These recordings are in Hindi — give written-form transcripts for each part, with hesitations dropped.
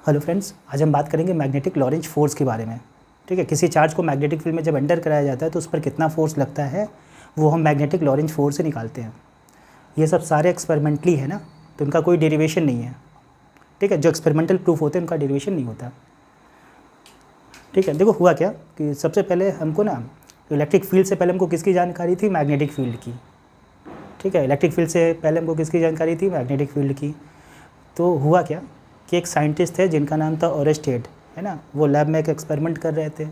हेलो फ्रेंड्स, आज हम बात करेंगे मैग्नेटिक लॉरेंज फोर्स के बारे में। ठीक है, किसी चार्ज को मैग्नेटिक फील्ड में जब एंटर कराया जाता है तो उस पर कितना फोर्स लगता है वो हम मैग्नेटिक लॉरेंज फोर्स से निकालते हैं। ये सब सारे एक्सपेरिमेंटली है ना, तो इनका कोई डेरिवेशन नहीं है। ठीक है, जो एक्सपेरिमेंटल प्रूफ होते हैं उनका डेरिवेशन नहीं होता। ठीक है, देखो हुआ क्या कि सबसे पहले हमको ना इलेक्ट्रिक फील्ड से पहले हमको किसकी जानकारी थी, मैग्नेटिक फील्ड की। ठीक है, इलेक्ट्रिक फील्ड से पहले हमको किसकी जानकारी थी, मैग्नेटिक फील्ड की। तो हुआ क्या कि एक साइंटिस्ट थे जिनका नाम था ओरेस्टेड, है ना, वो लैब में एक एक्सपेरिमेंट कर रहे थे।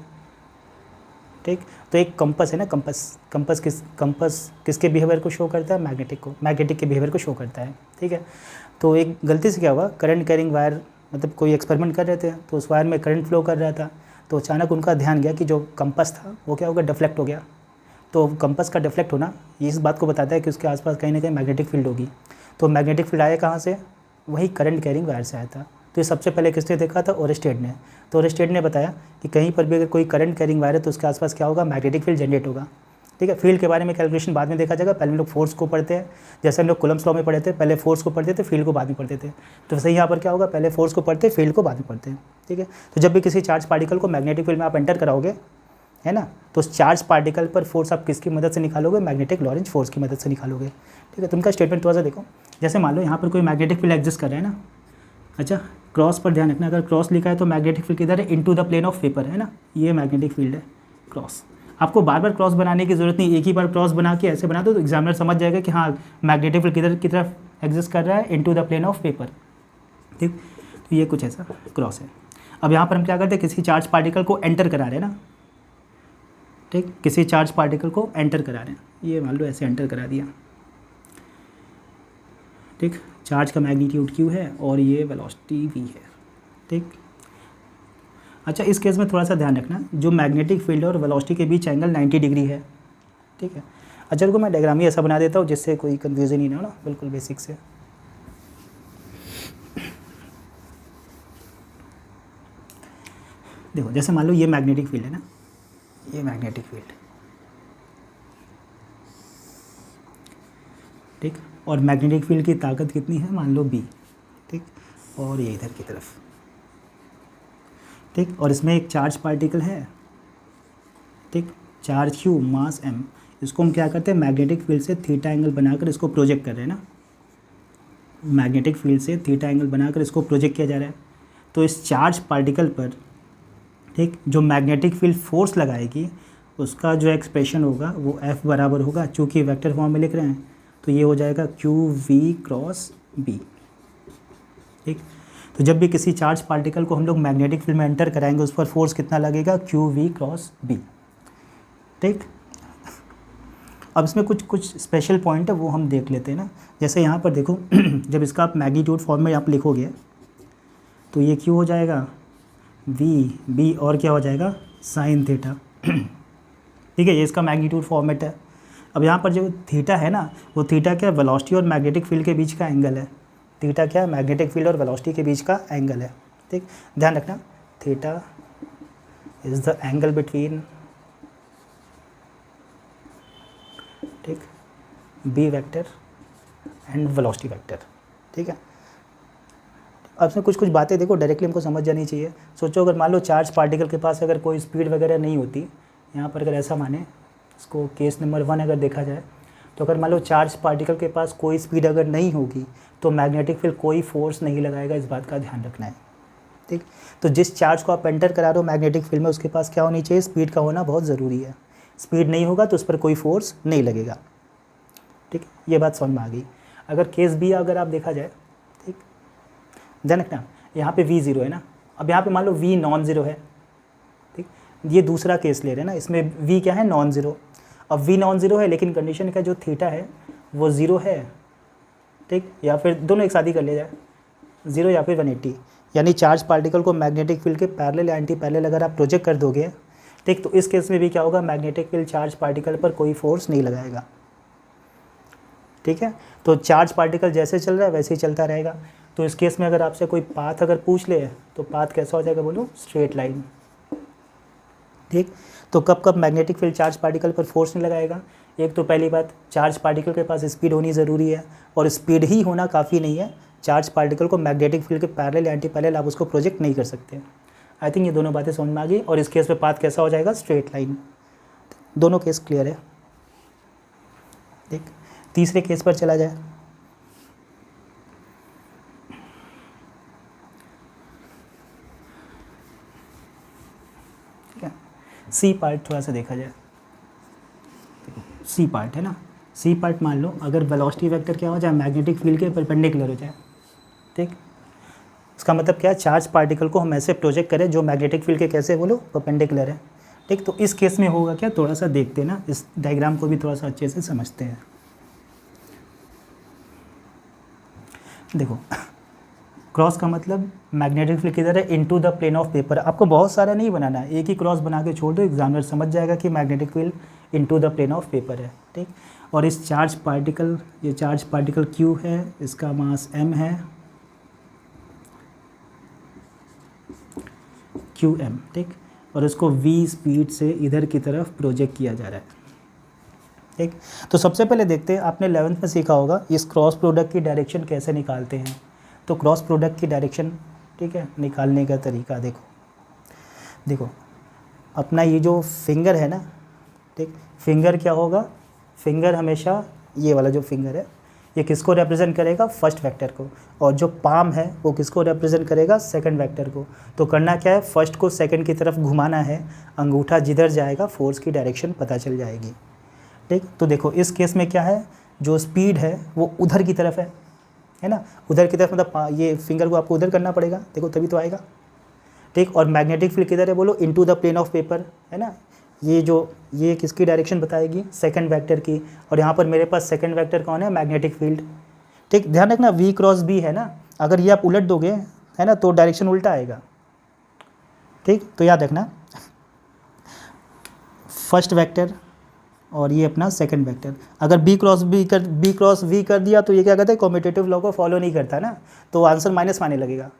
ठीक, तो एक कंपस है ना, कंपस किसके बिहेवियर को शो करता है, मैग्नेटिक के बिहेवियर को शो करता है। ठीक है, तो एक गलती से क्या हुआ, करंट कैरिंग वायर, मतलब कोई एक्सपेरिमेंट कर रहे थे तो उस वायर में करंट फ्लो कर रहा था, तो अचानक उनका ध्यान गया कि जो कंपस था वो क्या हो गया, डिफ्लेक्ट हो गया। तो कंपस का डिफ्लेक्ट होना ये इस बात को बताता है कि उसके आसपास कहीं ना कहीं मैग्नेटिक फील्ड होगी। तो मैग्नेटिक फील्ड आया कहाँ से, वही करंट कैरिंग वायर से आया था। तो ये सबसे पहले किसने देखा था, ओरेस्टेड ने। तो ओरेस्टेड ने बताया कि कहीं पर भी अगर कोई करंट कैरिंग वायर है तो उसके आसपास क्या होगा, मैग्नेटिक फील्ड जनरेट होगा। ठीक है, फील्ड के बारे में कैलकुलेशन बाद में देखा जाएगा, पहले हम लोग फोर्स को पढ़ते हैं। जैसे हम लोग कूलम्ब्स लॉ में पढ़े थे, पहले फोर्स को पढ़ते थे, फील्ड को बाद में पढ़ते थे। तो वैसे यहाँ पर क्या होगा, पहले फोर्स को पढ़ते, फील्ड को बाद में पढ़ते हैं। ठीक है, तो जब भी किसी चार्ज पार्टिकल को मैग्नेटिक फील्ड में आप एंटर कराओगे, है ना, तो उस चार्ज पार्टिकल पर फोर्स आप किसकी मदद से निकालोगे, मैग्नेटिक लॉरेंज फोर्स की मदद से निकालोगे। ठीक है, तो उनका स्टेटमेंट थोड़ा सा देखो। जैसे मान लो यहाँ पर कोई मैग्नेटिक फील्ड एग्जिस्ट कर रहा है ना, अच्छा, क्रॉस पर ध्यान रखना, अगर क्रॉस लिखा है तो मैग्नेटिक फील्ड किधर है, into the plane of paper, है ना, ये मैग्नेटिक फील्ड है क्रॉस। आपको बार बार क्रॉस बनाने की जरूरत नहीं, एक ही बार क्रॉस बना के ऐसे बना दो तो एग्जामिनर समझ जाएगा कि हाँ मैग्नेटिक फील्ड किधर की तरफ एग्जिस्ट कर रहा है, into the plane of paper. ठीक, तो ये कुछ ऐसा क्रॉस है। अब यहाँ पर हम क्या करते हैं, किसी चार्ज पार्टिकल को एंटर करा रहे हैं ना। ठीक, किसी चार्ज पार्टिकल को एंटर करा रहे हैं, ये मान लो ऐसे एंटर करा दिया। ठीक, चार्ज का मैग्नीट्यूड Q है और ये वेलोसिटी V है। ठीक, अच्छा, इस केस में थोड़ा सा ध्यान रखना, जो मैग्नेटिक फील्ड और वेलोसिटी के बीच एंगल 90 डिग्री है। ठीक है, अच्छा रुको, मैं डायग्राम ही ऐसा बना देता हूँ जिससे कोई कन्फ्यूजन ही ना हो ना, बिल्कुल बेसिक से। देखो, जैसे मान लो ये मैग्नेटिक फील्ड है ना, ये मैग्नेटिक फील्ड। ठीक, और मैग्नेटिक फील्ड की ताकत कितनी है, मान लो B। ठीक, और ये इधर की तरफ। ठीक, और इसमें एक चार्ज पार्टिकल है। ठीक, चार्ज Q, मास M। इसको हम क्या करते हैं, मैग्नेटिक फील्ड से थीटा एंगल बनाकर इसको प्रोजेक्ट कर रहे हैं ना, मैग्नेटिक फील्ड से थीटा एंगल बनाकर इसको प्रोजेक्ट किया जा रहा है। तो इस चार्ज पार्टिकल पर, ठीक, जो मैग्नेटिक फील्ड फोर्स लगाएगी उसका जो एक्सप्रेशन होगा वो F बराबर होगा, चूँकि वेक्टर फॉर्म में लिख रहे हैं तो ये हो जाएगा QV क्रॉस B। ठीक, तो जब भी किसी चार्ज पार्टिकल को हम लोग मैग्नेटिक फील्ड में एंटर कराएंगे उस पर फोर्स कितना लगेगा, QV क्रॉस B। ठीक, अब इसमें कुछ स्पेशल पॉइंट है वो हम देख लेते हैं ना। जैसे यहाँ पर देखो जब इसका आप मैग्नीट्यूड फॉर्म में आप लिखोगे तो ये Q हो जाएगा B और क्या हो जाएगा, साइन थीटा। ठीक है, ये इसका मैग्नीट्यूड फॉर्मेट है। अब यहाँ पर जो थीटा है ना, वो थीटा क्या है, वेलोसिटी और मैग्नेटिक फील्ड के बीच का एंगल है। थीटा क्या है, मैग्नेटिक फील्ड और वेलोसिटी के बीच का एंगल है। ठीक, ध्यान रखना, theta is the angle between, ठीक, B vector and velocity vector. ठीक है, अब इसमें कुछ बातें देखो डायरेक्टली हमको समझ जानी चाहिए। सोचो अगर मान लो चार्ज पार्टिकल के पास अगर कोई स्पीड वगैरह नहीं होती, यहाँ पर अगर ऐसा माने, इसको केस नंबर 1 अगर देखा जाए, तो अगर मान लो चार्ज पार्टिकल के पास कोई स्पीड अगर नहीं होगी तो मैग्नेटिक फील्ड कोई फोर्स नहीं लगाएगा, इस बात का ध्यान रखना है। ठीक, तो जिस चार्ज को आप एंटर करा रहे हो मैग्नेटिक फील्ड में उसके पास क्या होनी चाहिए, स्पीड का होना बहुत ज़रूरी है। स्पीड नहीं होगा तो उस पर कोई फोर्स नहीं लगेगा। ठीक, ये बात समझ में आ गई। अगर केस B अगर आप देखा जाए, ठीक, ध्यान रखना, यहाँ पे V 0 है ना। अब यहाँ पे मान लो V नॉन ज़ीरो है। ठीक, ये दूसरा केस ले रहे हैं ना, इसमें V क्या है, नॉन ज़ीरो। अब V नॉन ज़ीरो है लेकिन कंडीशन का जो थीटा है वो 0 है। ठीक, या फिर दोनों एक साथ ही कर लिया जाए, 0 या फिर 180, यानी चार्ज पार्टिकल को मैग्नेटिक फील्ड के पैरेलल या एंटी पैरेलल अगर आप प्रोजेक्ट कर दोगे, ठीक, तो इस केस में भी क्या होगा, मैग्नेटिक फील्ड चार्ज पार्टिकल पर कोई फोर्स नहीं लगाएगा। ठीक है, तो चार्ज पार्टिकल जैसे चल रहा है वैसे ही चलता रहेगा। तो इस केस में अगर आपसे कोई पाथ अगर पूछ ले तो पाथ कैसा हो जाएगा, बोलो, स्ट्रेट लाइन। ठीक, तो कब कब मैग्नेटिक फील्ड चार्ज पार्टिकल पर फोर्स नहीं लगाएगा, एक तो पहली बात चार्ज पार्टिकल के पास स्पीड होनी ज़रूरी है, और स्पीड ही होना काफ़ी नहीं है, चार्ज पार्टिकल को मैग्नेटिक फील्ड के पैरेलल या एंटी पैरेलल आप उसको प्रोजेक्ट नहीं कर सकते। आई थिंक ये दोनों बातें समझ में आ गई। और इस केस में पाथ कैसा हो जाएगा, स्ट्रेट लाइन। दोनों केस क्लियर है। ठीक, तीसरे केस पर चला जाए। ठीक है, सी पार्ट थोड़ा सा देखा जाए। सी पार्ट है ना, सी पार्ट मान लो अगर वेलोसिटी वेक्टर क्या हो जाए, मैग्नेटिक फील्ड के परपेंडिकुलर हो जाए। ठीक, इसका मतलब क्या है, चार्ज पार्टिकल को हम ऐसे प्रोजेक्ट करें जो मैग्नेटिक फील्ड के कैसे बोलो परपेंडिकुलर है। ठीक, तो इस केस में होगा क्या, थोड़ा सा देखते हैं ना, इस डायग्राम को भी थोड़ा सा अच्छे से समझते हैं। देखो, क्रॉस का मतलब मैग्नेटिक फील्ड किधर है, into the plane of paper. आपको बहुत सारा नहीं बनाना है, एक ही क्रॉस बना के छोड़ दो, एग्जामिनर समझ जाएगा कि magnetic field into the plane of paper है। ठीक, और इस चार्ज पार्टिकल, ये चार्ज पार्टिकल Q है, इसका मास m है, QM। ठीक, और इसको v स्पीड से इधर की तरफ प्रोजेक्ट किया जा रहा है। ठीक, तो सबसे पहले देखते हैं, आपने 11th में सीखा होगा इस क्रॉस प्रोडक्ट की डायरेक्शन कैसे निकालते हैं। तो क्रॉस प्रोडक्ट की डायरेक्शन, ठीक है, निकालने का तरीका देखो। देखो अपना ये जो फिंगर है ना, ठीक, फिंगर क्या होगा, फिंगर हमेशा ये वाला जो फिंगर है ये किसको रिप्रेजेंट करेगा, फर्स्ट वेक्टर को, और जो पाम है वो किसको रिप्रेजेंट करेगा, सेकंड वेक्टर को। तो करना क्या है, फर्स्ट को सेकंड की तरफ घुमाना है, अंगूठा जिधर जाएगा फोर्स की डायरेक्शन पता चल जाएगी। ठीक, तो देखो इस केस में क्या है, जो स्पीड है वो उधर की तरफ है ना, उधर की तरफ, मतलब ये फिंगर को आपको उधर करना पड़ेगा, देखो तभी तो आएगा। ठीक, और मैग्नेटिक फील्ड किधर है बोलो, into the plane of paper है ना, ये किसकी डायरेक्शन बताएगी, सेकंड वेक्टर की। और यहाँ पर मेरे पास सेकंड वेक्टर कौन है, मैग्नेटिक फील्ड। ठीक, ध्यान रखना V क्रॉस B है ना, अगर ये आप उलट दोगे है ना तो डायरेक्शन उल्टा आएगा। ठीक, तो याद रखना फर्स्ट वेक्टर और ये अपना सेकंड वेक्टर। अगर B क्रॉस V कर दिया तो ये क्या कहते हैं, कम्यूटेटिव लॉ को फॉलो नहीं करता ना, तो आंसर माइनस माने लगेगा।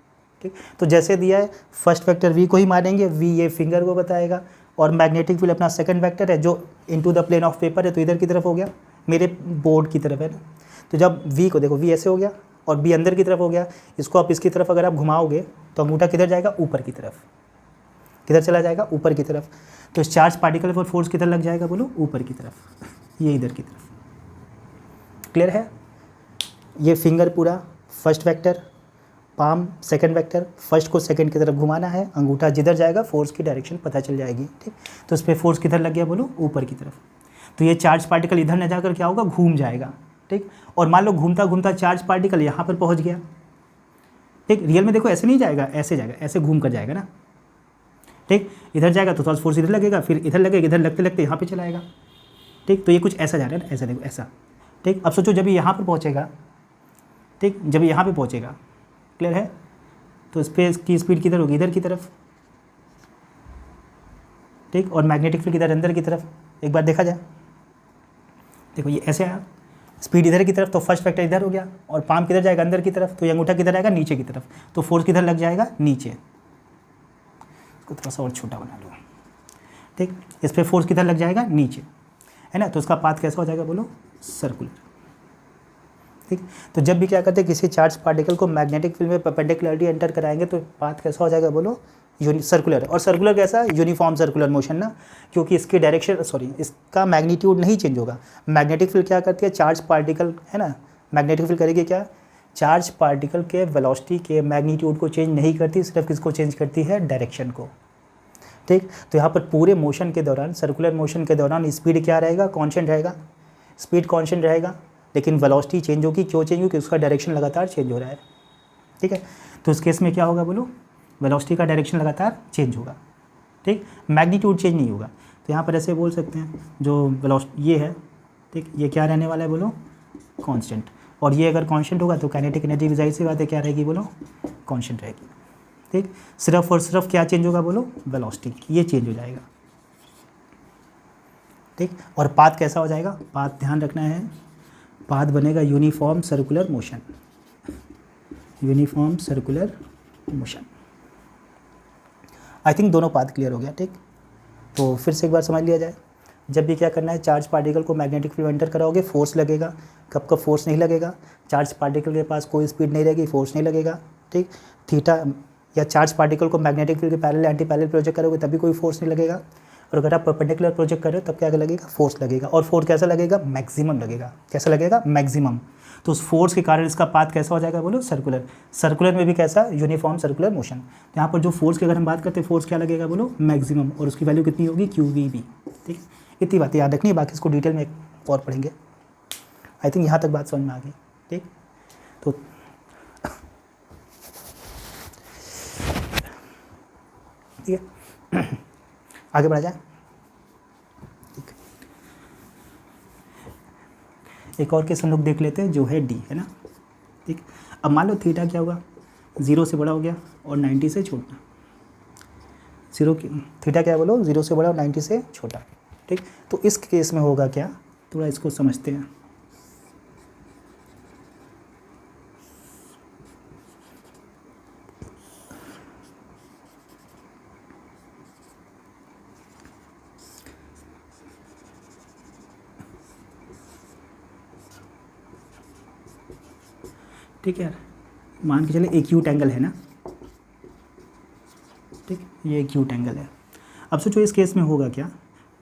ठीक, तो जैसे दिया है फर्स्ट वेक्टर V को ही मानेंगे, V ये फिंगर को बताएगा, और मैग्नेटिक फील्ड अपना सेकंड वेक्टर है जो into the plane of paper है, तो इधर की तरफ हो गया, मेरे बोर्ड की तरफ है ना। तो जब V को देखो, V ऐसे हो गया और B अंदर की तरफ हो गया, इसको आप इसकी तरफ अगर आप घुमाओगे तो अंगूठा किधर जाएगा, ऊपर की तरफ। किधर चला जाएगा, ऊपर की तरफ। तो इस चार्ज पार्टिकल पर फोर्स किधर लग जाएगा बोलो, ऊपर की तरफ, ये इधर की तरफ। क्लियर है, ये फिंगर पूरा first vector, palm second vector, first को सेकंड की तरफ घुमाना है, अंगूठा जिधर जाएगा फोर्स की डायरेक्शन पता चल जाएगी। ठीक, तो इस पर फोर्स किधर लग गया बोलो, ऊपर की तरफ। तो ये चार्ज पार्टिकल इधर न जाकर क्या होगा, घूम जाएगा। ठीक, और मान लो घूमता घूमता चार्ज पार्टिकल यहाँ पर पहुँच गया। ठीक, रियल में देखो ऐसे नहीं जाएगा, ऐसे जाएगा, ऐसे घूम कर जाएगा ना। ठीक, इधर जाएगा तो थोड़ा फोर्स इधर लगेगा, फिर इधर लगेगा, इधर लगते लगते यहाँ पे चला आएगा। ठीक, तो ये कुछ ऐसा जा रहा है ना, ऐसा देखो ऐसा। ठीक, अब सोचो जब ये यहाँ पर पहुँचेगा, ठीक, जब यहाँ पे पहुँचेगा, क्लियर है, तो इस पर इसकी स्पीड किधर होगी, इधर की तरफ। ठीक, और मैग्नेटिक फील्ड किधर, अंदर की तरफ। एक बार देखा जाए, देखो ये ऐसे आया, स्पीड इधर की तरफ, तो फर्स्ट वेक्टर इधर हो गया, और पाम किधर जाएगा, अंदर की तरफ, तो ये अंगूठा किधर आएगा, नीचे की तरफ, तो फोर्स किधर लग जाएगा, नीचे। इसको थोड़ा सा और छोटा बना लो। ठीक, इस पर फोर्स किधर लग जाएगा, नीचे, है ना। तो उसका पाथ कैसा हो जाएगा बोलो, सर्कुलर। ठीक, तो जब भी क्या करते हैं, किसी चार्ज पार्टिकल को मैग्नेटिक फील्ड में परपेंडिकुलरली एंटर कराएंगे तो पाथ कैसा हो जाएगा बोलो, सर्कुलर। और सर्कुलर कैसा, यूनिफॉर्म सर्कुलर मोशन ना, क्योंकि इसकी डायरेक्शन इसका मैग्नीट्यूड नहीं चेंज होगा। मैग्नेटिक फील्ड क्या करती है, चार्ज पार्टिकल है ना, मैग्नेटिक फील्ड करेगी क्या, चार्ज पार्टिकल के वेलोसिटी के मैग्नीट्यूड को चेंज नहीं करती, सिर्फ किसको चेंज करती है, डायरेक्शन को। ठीक, तो यहाँ पर पूरे मोशन के दौरान, सर्कुलर मोशन के दौरान स्पीड क्या रहेगा, कांस्टेंट रहेगा, स्पीड कांस्टेंट रहेगा, लेकिन वेलोसिटी चेंज होगी। क्यों चेंज होगी, क्योंकि उसका डायरेक्शन लगातार चेंज हो रहा है। ठीक है, तो इस केस में क्या होगा बोलो, वेलोसिटी का डायरेक्शन लगातार चेंज होगा। ठीक, मैग्नीट्यूड चेंज नहीं होगा। तो यहाँ पर ऐसे बोल सकते हैं, जो वेलोसिटी ये है, ठीक, ये क्या रहने वाला है बोलो, कांस्टेंट। और ये अगर कांस्टेंट होगा तो काइनेटिक एनर्जी भी जाहिर सी बात है क्या रहेगी बोलो, कांस्टेंट रहेगी। ठीक, सिर्फ और सिर्फ क्या चेंज होगा बोलो, वेलोसिटी, ये चेंज हो जाएगा। ठीक, और पाथ कैसा हो जाएगा, पाथ ध्यान रखना है, पाथ बनेगा uniform circular motion, uniform circular motion. I think दोनों पाथ क्लियर हो गया। ठीक, तो फिर से एक बार समझ लिया जाए। जब भी क्या करना है, चार्ज पार्टिकल को मैग्नेटिक फील्ड में एंटर कराओगे फोर्स लगेगा, कब कब फोर्स नहीं लगेगा, चार्ज पार्टिकल के पास कोई स्पीड नहीं रहेगी, फोर्स नहीं लगेगा, ठीक। थीटा या चार्ज पार्टिकल को मैग्नेटिक फील्ड के पैरेलल एंटी पैरेलल प्रोजेक्ट करोगे तभी कोई फोर्स नहीं लगेगा, और अगर आप परपेंडिकुलर प्रोजेक्ट कर रहे हो तब क्या लगेगा, फोर्स लगेगा, और फोर्स कैसा लगेगा, मैक्सिमम लगेगा, कैसा लगेगा, मैक्सिमम। तो उस फोर्स के कारण इसका पाथ कैसा हो जाएगा बोलो, सर्कुलर। सर्कुलर में भी कैसा, यूनिफॉर्म सर्कुलर मोशन। यहाँ पर जो फोर्स की अगर हम बात करते हैं, फोर्स क्या लगेगा बोलो, मैक्सिमम, और उसकी वैल्यू कितनी होगी, QVB, ठीक। इतनी बातें याद रखनी है, बाकी इसको डिटेल में और पढ़ेंगे। आई थिंक यहाँ तक बात समझ में आ गई, ठीक। तो ठीक है, आगे बढ़ा जाए, ठीक। एक और केस हम लोग देख लेते हैं जो है D, है ना, ठीक। अब मान लो थीटा क्या होगा, 0 से बड़ा हो गया और 90 से छोटा। थीटा क्या बोलो, 0 से बड़ा और 90 से छोटा, ठीक। तो इस केस में होगा क्या, थोड़ा इसको समझते हैं। ठीक है यार, मान के चले एक्यूट एंगल है ना, ठीक, ये एक्यूट एंगल है। अब सोचो इस केस में होगा क्या,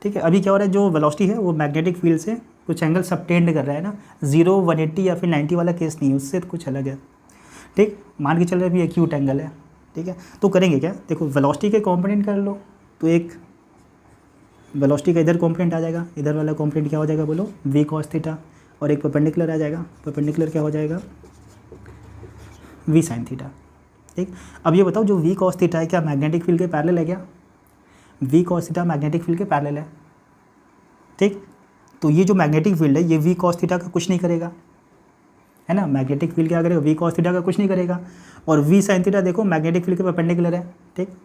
ठीक है। अभी क्या हो रहा है, जो वेलोसिटी है वो मैग्नेटिक फील्ड से कुछ एंगल सबटेंड कर रहा है ना, 0, 180 या फिर 90 वाला केस नहीं है, उससे तो कुछ अलग है, ठीक। मान के चल रहे अभी एक्यूट एंगल है, ठीक है। तो करेंगे क्या, देखो वेलोसिटी के कॉम्पोनेंट कर लो, तो एक वेलोसिटी का इधर कॉम्पोनेंट आ जाएगा, इधर वाला कॉम्पोनेंट क्या हो जाएगा बोलो, V cos थीटा, और एक परपेंडिकुलर आ जाएगा, परपेंडिकुलर क्या हो जाएगा, V sin थीटा, ठीक। अब ये बताओ जो V cos थीटा है क्या मैग्नेटिक फील्ड के पैरेलल है क्या, V cos theta magnetic field के पैरेलल है, ठीक। तो ये जो मैग्नेटिक फील्ड है ये V cos थीटा का कुछ नहीं करेगा, है ना, मैग्नेटिक फील्ड क्या करेगा, V cos थीटा का कुछ नहीं करेगा, और V sin थीटा देखो मैग्नेटिक फील्ड के परपेंडिकुलर है, ठीक।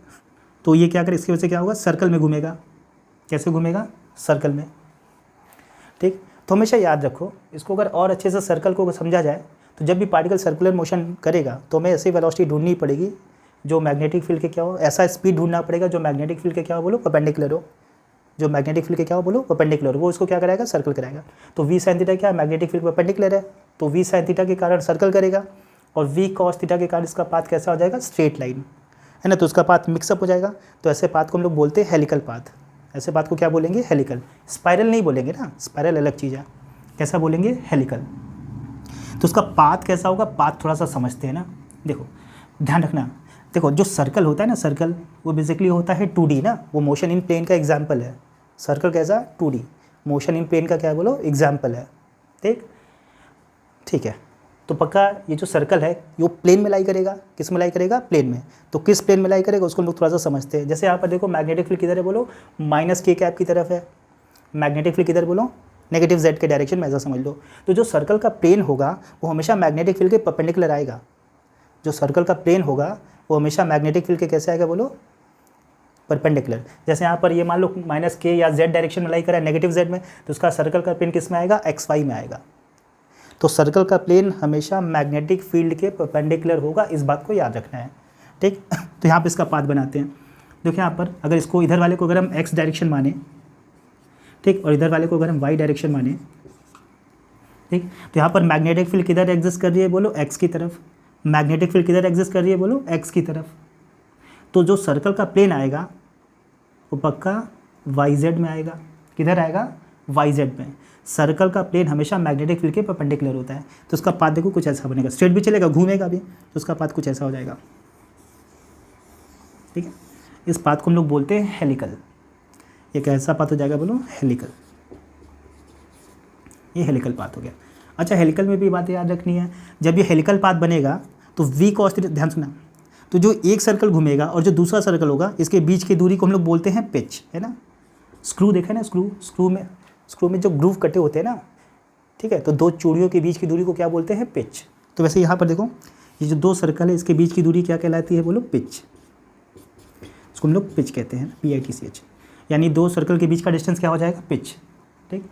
तो ये क्या करे, इसकी वजह से क्या होगा, सर्कल में घूमेगा, कैसे घूमेगा, सर्कल में, ठीक। तो हमेशा याद रखो इसको, अगर और अच्छे से सर्कल को समझा जाए तो जब भी पार्टिकल सर्कुलर मोशन करेगा तो हमें ऐसी वेलोसिटी ढूंढनी पड़ेगी जो मैग्नेटिक फील्ड के क्या हो, ऐसा स्पीड ढूंढना पड़ेगा जो मैग्नेटिक फील्ड के क्या हो बोलो, परपेंडिकुलर हो, जो मैग्नेटिक फील्ड के क्या हो बोलो, परपेंडिकुलर, वो इसको क्या कराएगा, सर्कल कराएगा। तो V sin थीटा क्या है, मैग्नेटिक फील्ड परपेंडिकुलर है, तो V sin थीटा के कारण सर्कल करेगा, और V cos थीटा के कारण इसका पाथ कैसा हो जाएगा, स्ट्रेट लाइन, है ना, तो उसका पाथ मिक्सअप हो जाएगा। तो ऐसे पाथ को हम लोग बोलते हैं हेलिकल पाथ, ऐसे पाथ को क्या बोलेंगे, हेलिकल। स्पाइरल नहीं बोलेंगे ना, स्पाइरल अलग चीज़ है, कैसा बोलेंगे, हेलिकल। तो उसका पाथ कैसा होगा, पाथ थोड़ा सा समझते हैं ना, देखो ध्यान रखना, देखो जो सर्कल होता है ना, सर्कल वो बेसिकली होता है 2D ना, वो मोशन इन प्लेन का एग्जाम्पल है। सर्कल कैसा, 2D, मोशन इन प्लेन का क्या बोलो, एग्जाम्पल है, ठीक, ठीक है। तो पक्का ये जो सर्कल है ये प्लेन में लाई करेगा, किस में लाई करेगा, प्लेन में। तो किस प्लेन में लाई करेगा उसको हम लोग थोड़ा सा समझते हैं। जैसे यहाँ पर देखो मैग्नेटिक फील्ड किधर है बोलो, -k की तरफ है, मैग्नेटिक फील्ड किधर बोलो, नेगेटिव Z के डायरेक्शन में, ऐसा समझ लो। तो जो सर्कल का प्लेन होगा वो हमेशा मैग्नेटिक फील्ड के परपेंडिकुलर आएगा, जो सर्कल का प्लेन होगा वो हमेशा मैग्नेटिक फील्ड के कैसे आएगा बोलो, परपेंडिकुलर। जैसे यहाँ पर ये मान लो -k या Z डायरेक्शन में लाई करा है, नेगेटिव Z में, तो उसका सर्कल का प्लेन किस में आएगा, XY में आएगा। तो सर्कल का प्लेन हमेशा मैग्नेटिक फील्ड के परपेंडिकुलर होगा, इस बात को याद रखना है, ठीक। तो यहाँ पर इसका पाथ बनाते हैं। देखिए यहाँ पर अगर इसको इधर वाले को अगर हम X डायरेक्शन माने, ठीक, और इधर वाले को अगर हम Y डायरेक्शन माने, ठीक, तो यहाँ पर मैग्नेटिक फील्ड किधर एग्जिस्ट कर रही है बोलो, X की तरफ। मैग्नेटिक फील्ड किधर एग्जिस्ट कर रही है बोलो, X की तरफ। तो जो सर्कल का प्लेन आएगा वो पक्का YZ में आएगा, किधर आएगा, YZ में। सर्कल का प्लेन हमेशा मैग्नेटिक फील्ड के परपेंडिकुलर होता है, तो उसका पाथ देखो कुछ ऐसा बनेगा, स्ट्रेट भी चलेगा, घूमेगा भी, तो उसका पाथ कुछ ऐसा हो जाएगा, ठीक है। इस पाथ को हम लोग बोलते हैं हेलिकल। ये कैसा पाथ हो जाएगा बोलो, हेलिकल, ये हेलिकल पाथ हो गया। अच्छा, हेलिकल में भी बातें याद रखनी है, जब ये हेलिकल पाथ बनेगा तो V cos थीटा, ध्यान सुना, तो जो एक सर्कल घूमेगा और जो दूसरा सर्कल होगा इसके बीच की दूरी को हम लोग बोलते हैं पिच, है ना। स्क्रू देखा है ना, स्क्रू में जो ग्रूव कटे होते हैं ना, ठीक है, तो दो चूड़ियों के बीच की दूरी को क्या बोलते हैं, पिच। तो वैसे यहाँ पर देखो ये जो दो सर्कल है इसके बीच की दूरी क्या कहलाती है बोलो, पिच। इसको हम लोग पिच कहते हैं, PITCH, यानी दो सर्कल के बीच का डिस्टेंस क्या हो जाएगा, पिच, ठीक।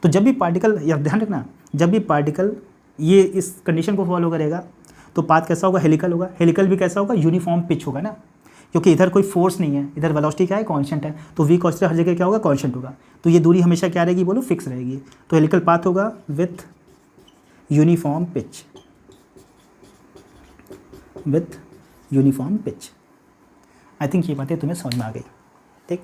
तो जब भी पार्टिकल, या ध्यान रखना, जब भी पार्टिकल ये इस कंडीशन को फॉलो करेगा तो पाथ कैसा होगा, हेलिकल होगा। हेलिकल भी कैसा होगा, यूनिफॉर्म पिच होगा ना। क्योंकि इधर कोई फोर्स नहीं है, इधर वेलोसिटी क्या है, कांस्टेंट है, तो v cos थीटा हर जगह क्या होगा, कांस्टेंट होगा, तो ये दूरी हमेशा क्या रहेगी बोलो, फिक्स रहेगी। तो हेलिकल पाथ होगा with uniform pitch, with uniform pitch. I think ये बातें तुम्हें समझ में आ गई, ठीक।